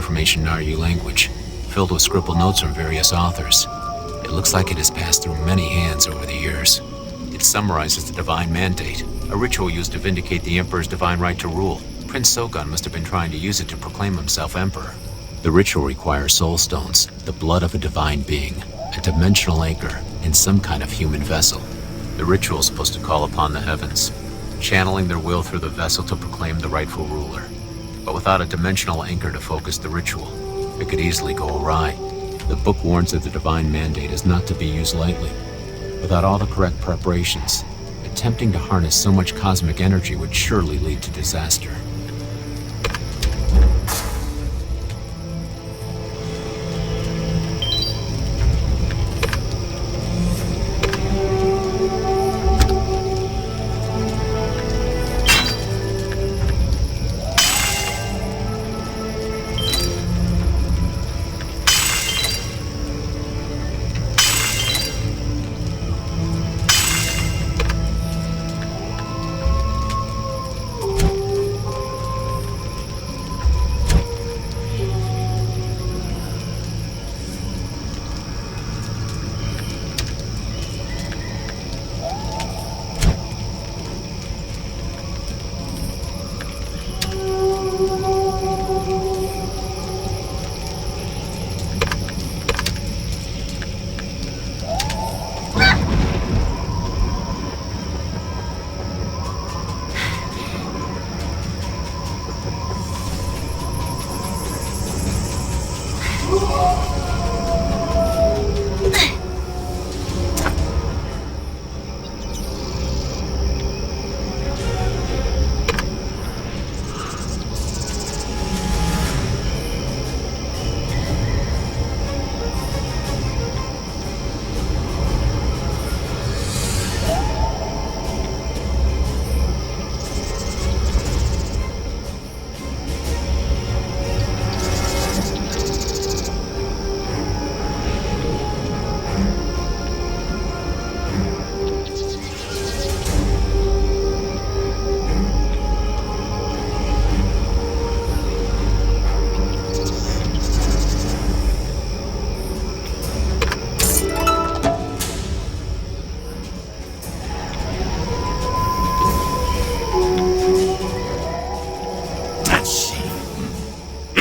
information in RU language, filled with scribbled notes from various authors. It looks like it has passed through many hands over the years. It summarizes the divine mandate, a ritual used to vindicate the Emperor's divine right to rule. Prince Sogun must have been trying to use it to proclaim himself Emperor. The ritual requires soul stones, the blood of a divine being, a dimensional anchor, and some kind of human vessel. The ritual is supposed to call upon the heavens, channeling their will through the vessel to proclaim the rightful ruler. But without a dimensional anchor to focus the ritual, it could easily go awry. The book warns that the divine mandate is not to be used lightly. Without all the correct preparations, attempting to harness so much cosmic energy would surely lead to disaster.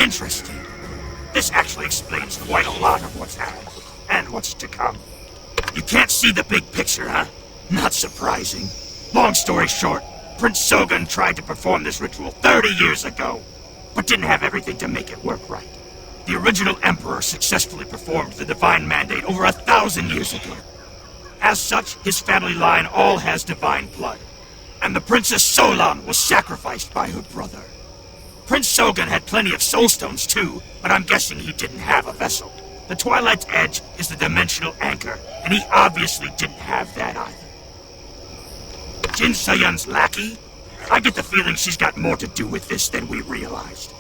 Interesting. This actually explains quite a lot of what's happened, and what's to come. You can't see the big picture, huh? Not surprising. Long story short, Prince Sogun tried to perform this ritual 30 years ago, but didn't have everything to make it work right. The original Emperor successfully performed the divine mandate over 1,000 years ago. As such, his family line all has divine blood, and the Princess Solan was sacrificed by her brother. Prince Sogun had plenty of soul stones too, but I'm guessing he didn't have a vessel. The Twilight's Edge is the dimensional anchor, and he obviously didn't have that either. Jin Sayun's lackey? I get the feeling she's got more to do with this than we realized.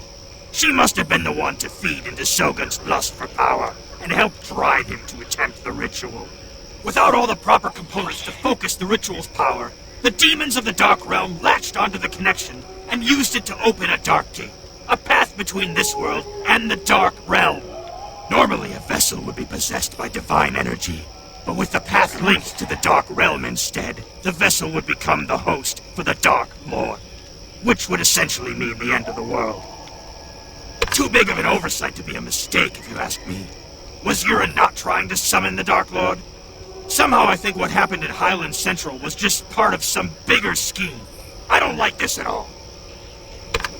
She must have been the one to feed into Shogun's lust for power and help drive him to attempt the ritual. Without all the proper components to focus the ritual's power, the demons of the Dark Realm latched onto the connection and used it to open a dark gate, a path between this world and the Dark Realm. Normally, a vessel would be possessed by divine energy, but with the path linked to the Dark Realm instead, the vessel would become the host for the Dark Lord, which would essentially mean the end of the world. Too big of an oversight to be a mistake, if you ask me. Was Yura not trying to summon the Dark Lord? Somehow I think what happened at Highland Central was just part of some bigger scheme. I don't like this at all.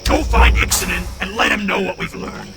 Go find Ixanin and let him know what we've learned.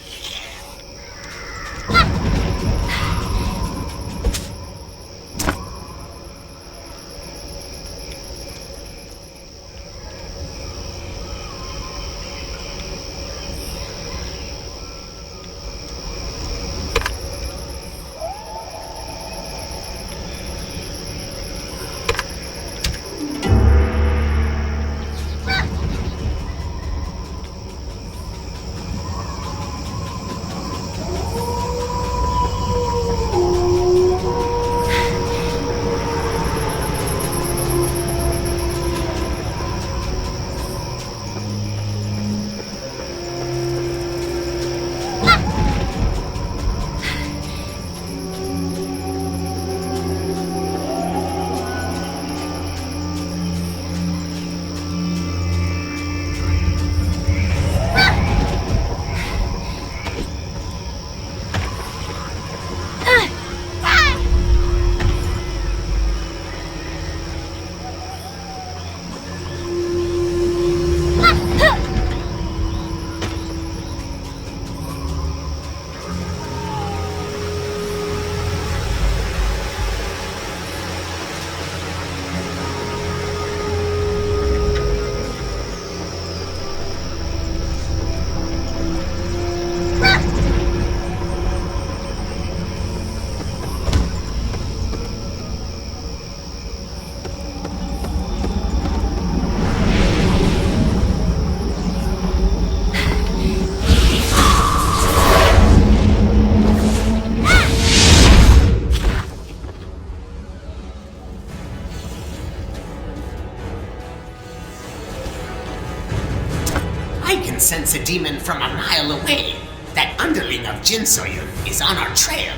can sense a demon from a mile away. That underling of Jin Soyun is on our trail.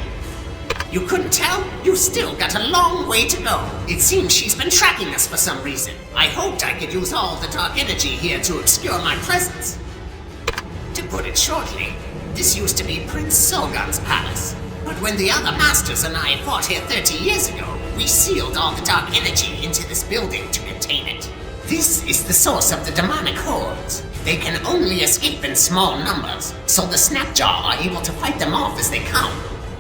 You couldn't tell? You've still got a long way to go. It seems she's been tracking us for some reason. I hoped I could use all the dark energy here to obscure my presence. To put it shortly, this used to be Prince Sogan's palace. But when the other masters and I fought here 30 years ago, we sealed all the dark energy into this building to contain it. This is the source of the demonic hordes. They can only escape in small numbers, so the Snapjaw are able to fight them off as they come.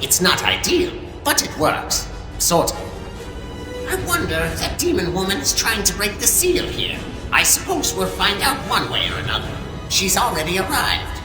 It's not ideal, but it works. Sort of. I wonder if that demon woman is trying to break the seal here. I suppose we'll find out one way or another. She's already arrived.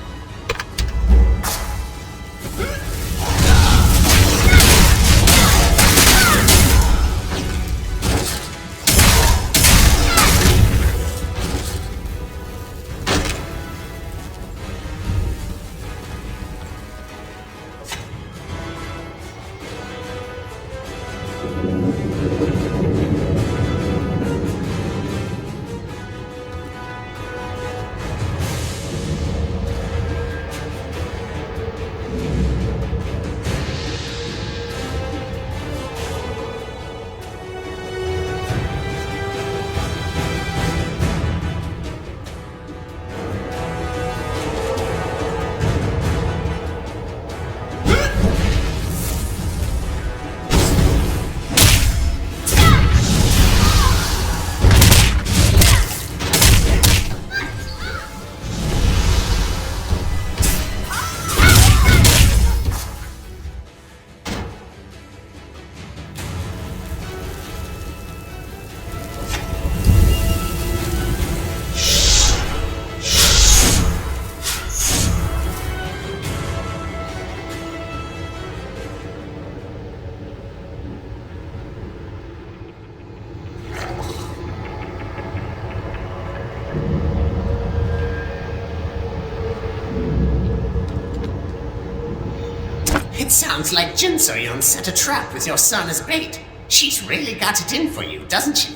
It sounds like Jin Soyun set a trap with your son as bait. She's really got it in for you, doesn't she?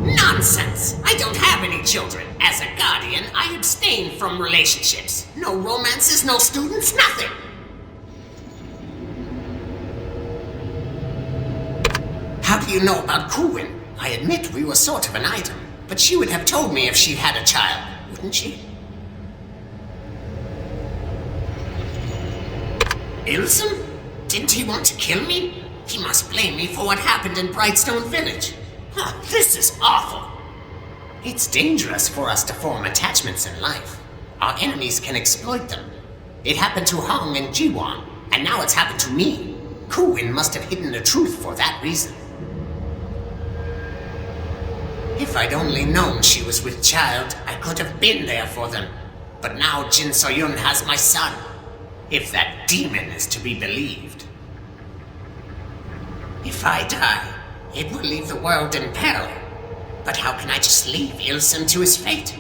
Nonsense! I don't have any children. As a guardian, I abstain from relationships. No romances, no students, nothing. How do you know about Kuwin? I admit we were sort of an item, but she would have told me if she'd had a child, wouldn't she? Ilsum? Didn't he want to kill me? He must blame me for what happened in Brightstone Village. This is awful. It's dangerous for us to form attachments in life. Our enemies can exploit them. It happened to Hong and Jiwon, and now it's happened to me. Kuwin must have hidden the truth for that reason. If I'd only known she was with child, I could have been there for them. But now Jin Soyun has my son. If that demon is to be believed. If I die, it will leave the world in peril. But how can I just leave Ilsum to his fate?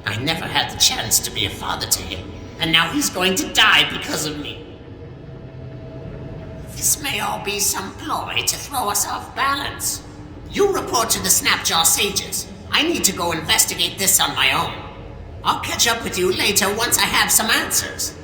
I never had the chance to be a father to him, and now he's going to die because of me. This may all be some ploy to throw us off balance. You report to the Snapjaw Sages. I need to go investigate this on my own. I'll catch up with you later once I have some answers.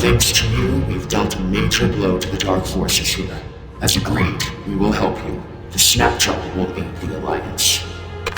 Thanks to you, we've dealt a major blow to the Dark Forces here. As agreed, we will help you. The Snapjaw will aid the Alliance.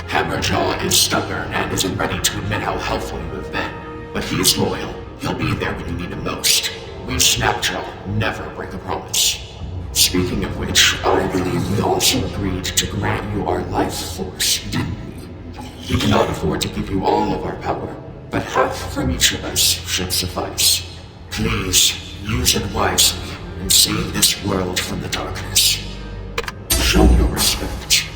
Hammerjaw is stubborn and isn't ready to admit how helpful you have been. But he is loyal. He'll be there when you need him most. We Snapjaw never break a promise. Speaking of which, I believe we also agreed to grant you our life force, didn't we? We cannot afford to give you all of our power, but half from each of us should suffice. Please, use it wisely and save this world from the darkness. Show your respect.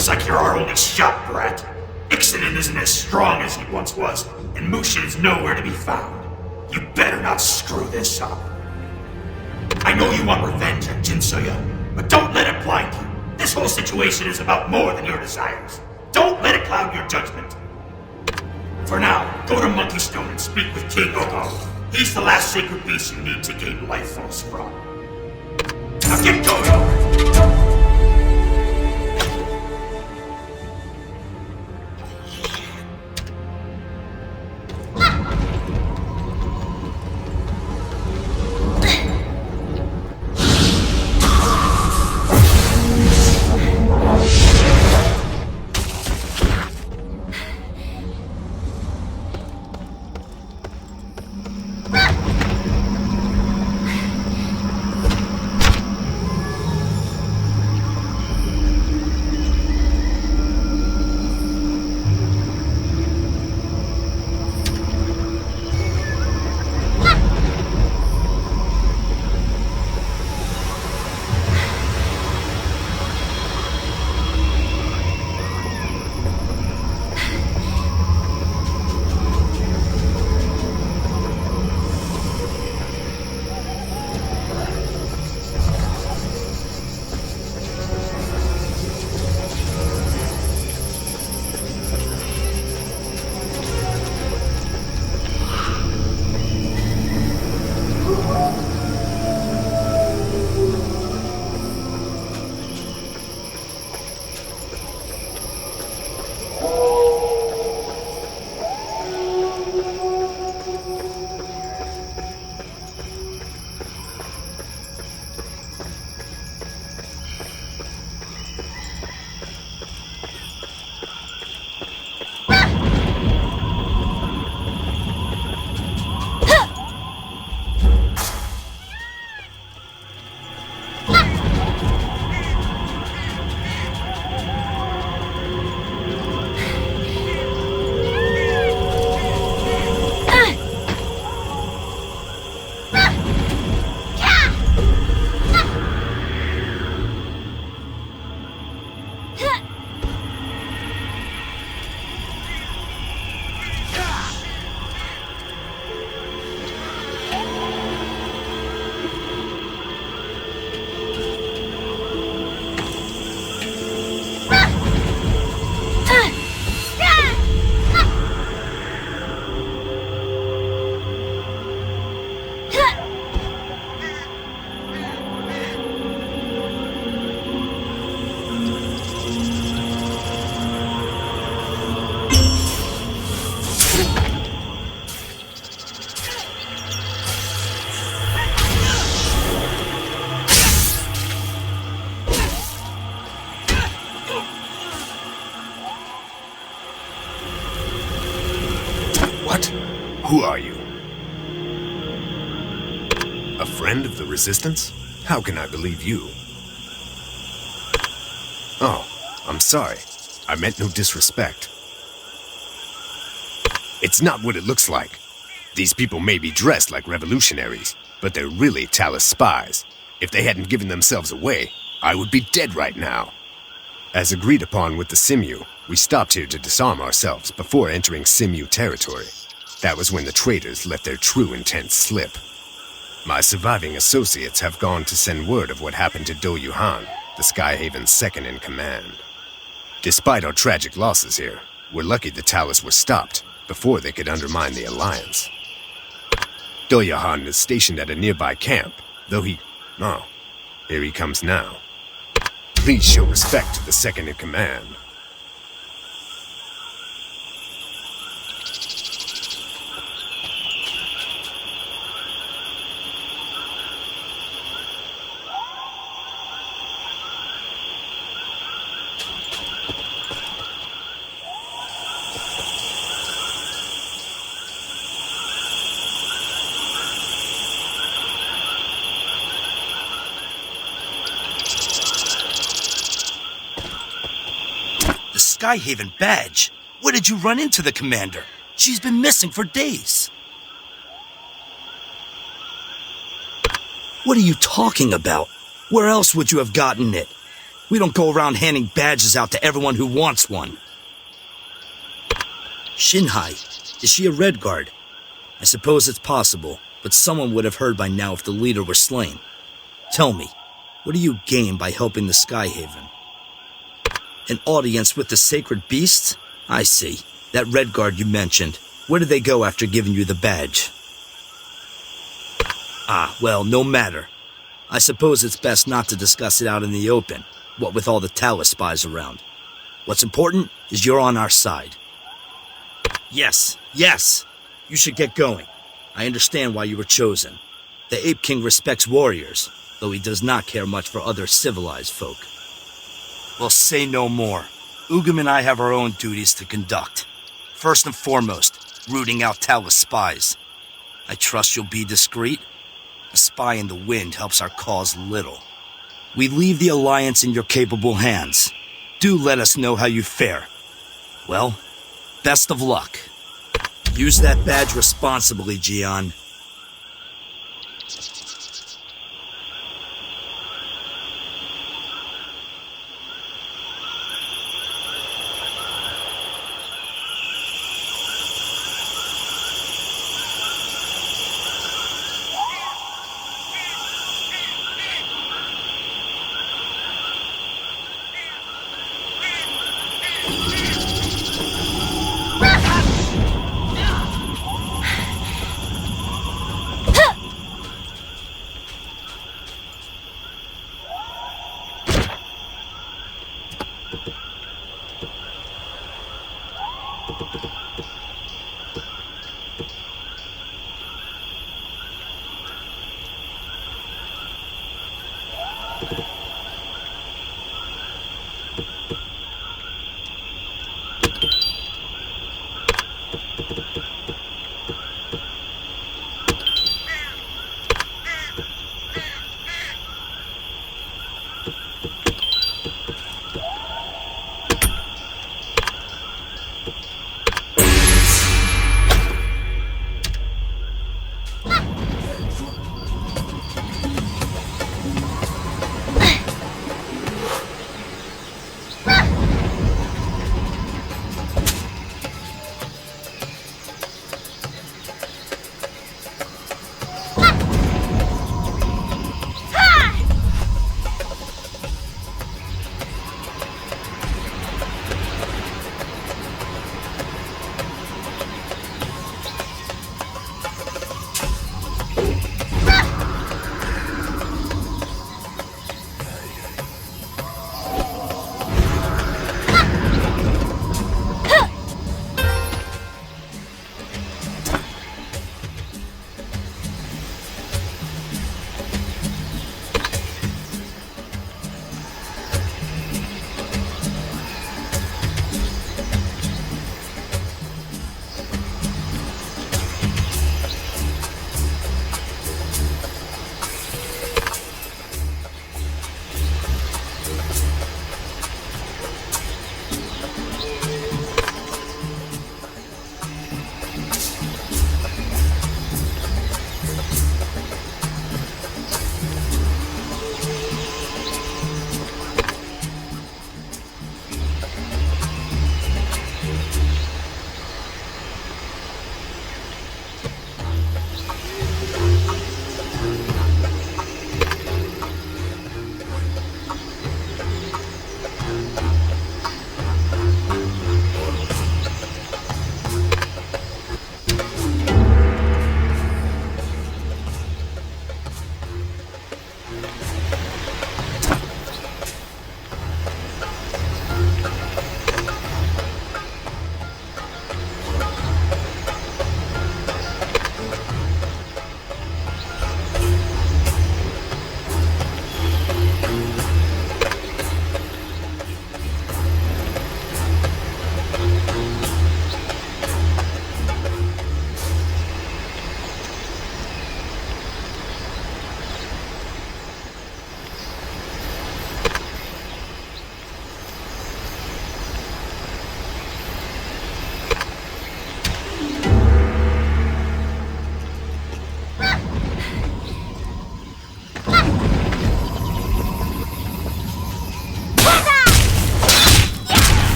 Looks like you're our only shot, Brat. Ixanin isn't as strong as he once was, and Mushin's nowhere to be found. You better not screw this up. I know you want revenge at Jinsoya, but don't let it blind you. This whole situation is about more than your desires. Don't let it cloud your judgment. For now, go to Monkey Stone and speak with King Ogo. He's the last sacred beast you need to gain life force from. Now get going! Who are you? A friend of the Resistance? How can I believe you? Oh, I'm sorry. I meant no disrespect. It's not what it looks like. These people may be dressed like revolutionaries, but they're really Talus spies. If they hadn't given themselves away, I would be dead right now. As agreed upon with the Simu, we stopped here to disarm ourselves before entering Simu territory. That was when the traitors let their true intent slip. My surviving associates have gone to send word of what happened to Do Yuhan, the Skyhaven's second in command. Despite our tragic losses here, we're lucky the Talus were stopped before they could undermine the Alliance. Do Yuhan is stationed at a nearby camp, though oh, here he comes now. Please show respect to the second in command. Skyhaven badge. Where did you run into the commander? She's been missing for days. What are you talking about? Where else would you have gotten it? We don't go around handing badges out to everyone who wants one. Shinhai, is she a Red Guard? I suppose it's possible, but someone would have heard by now if the leader were slain. Tell me, what do you gain by helping the Skyhaven? An audience with the sacred beasts? I see. That Red Guard you mentioned. Where did they go after giving you the badge? Ah, well, no matter. I suppose it's best not to discuss it out in the open, what with all the Talos spies around. What's important is you're on our side. Yes, yes! You should get going. I understand why you were chosen. The Ape King respects warriors, though he does not care much for other civilized folk. Well, say no more. Ugam and I have our own duties to conduct. First and foremost, rooting out Talos spies. I trust you'll be discreet. A spy in the wind helps our cause little. We leave the Alliance in your capable hands. Do let us know how you fare. Well, best of luck. Use that badge responsibly, Gian.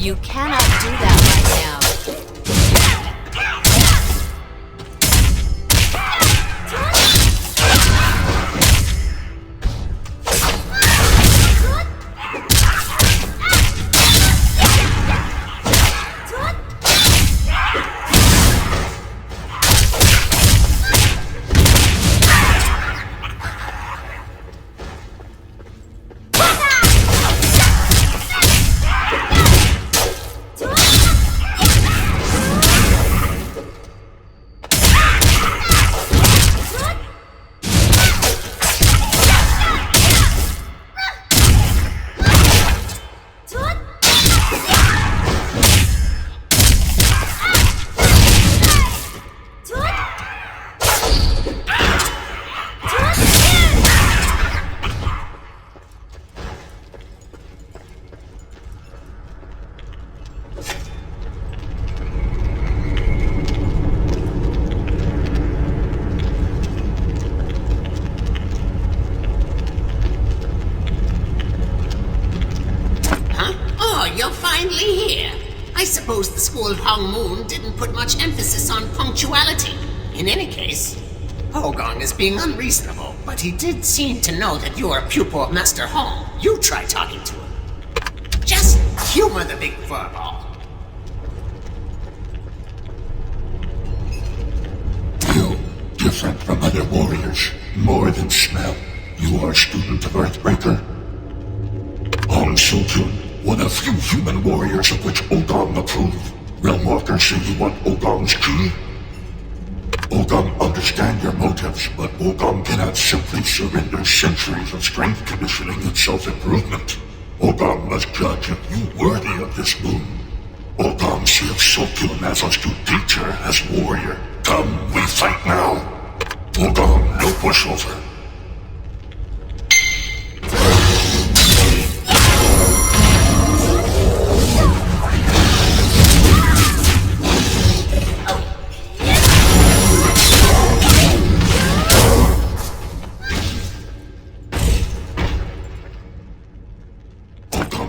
You cannot do that right now. You're finally here. I suppose the school of Hong Moon didn't put much emphasis on punctuality. In any case, Hogong is being unreasonable, but he did seem to know that you're a pupil of Master Hong. You try talking to him. Just humor the big furball. You, different from other warriors, more than smell. You are a student of Earthbreaker. Hong Soo-jun, one of few human warriors of which Ogong approve. Realmwalkers say you want Ogong's key? Ogong understand your motives, but Ogong cannot simply surrender centuries of strength conditioning and self-improvement. Ogong must judge if you worthy of this boon. Ogong sees Sokun as a true teacher, as warrior. Come, we fight now. Ogong, no pushover.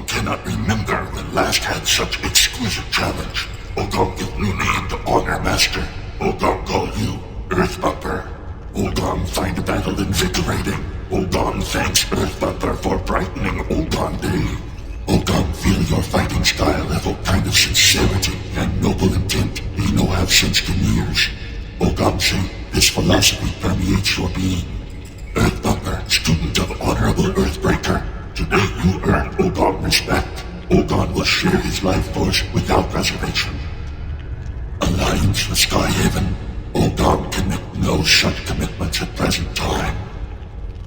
Cannot remember when last had such exquisite challenge. Ogong give new name to honor master. Ogong call you Earthbumper. Ogong find battle invigorating. Ogong thanks Earthbumper for brightening Ogong day. Ogong feel your fighting style have a kind of sincerity and noble intent he no have sensed in years. Ogong say this philosophy permeates your being. Earthbumper, student of honorable Earthbreaker. Today you earn Ogong respect. Ogong will share his life force without reservation. Alliance with Skyhaven. Ogong can make no such commitments at present time.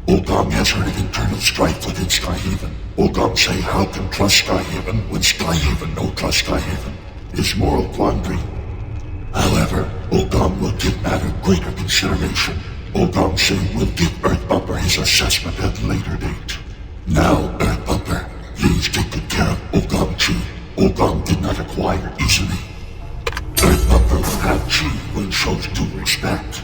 Ogong has heard of internal strife within Skyhaven. Ogong say how can trust Skyhaven when Skyhaven no trust Skyhaven. His moral quandary. However, Ogong will give matter greater consideration. Ogong say will give Earthbumper his assessment at a later date. Now, Earthbumper, please take good care of Ogong Chi. Ogong did not acquire easily. Earthbumper will have Chi when shows due respect.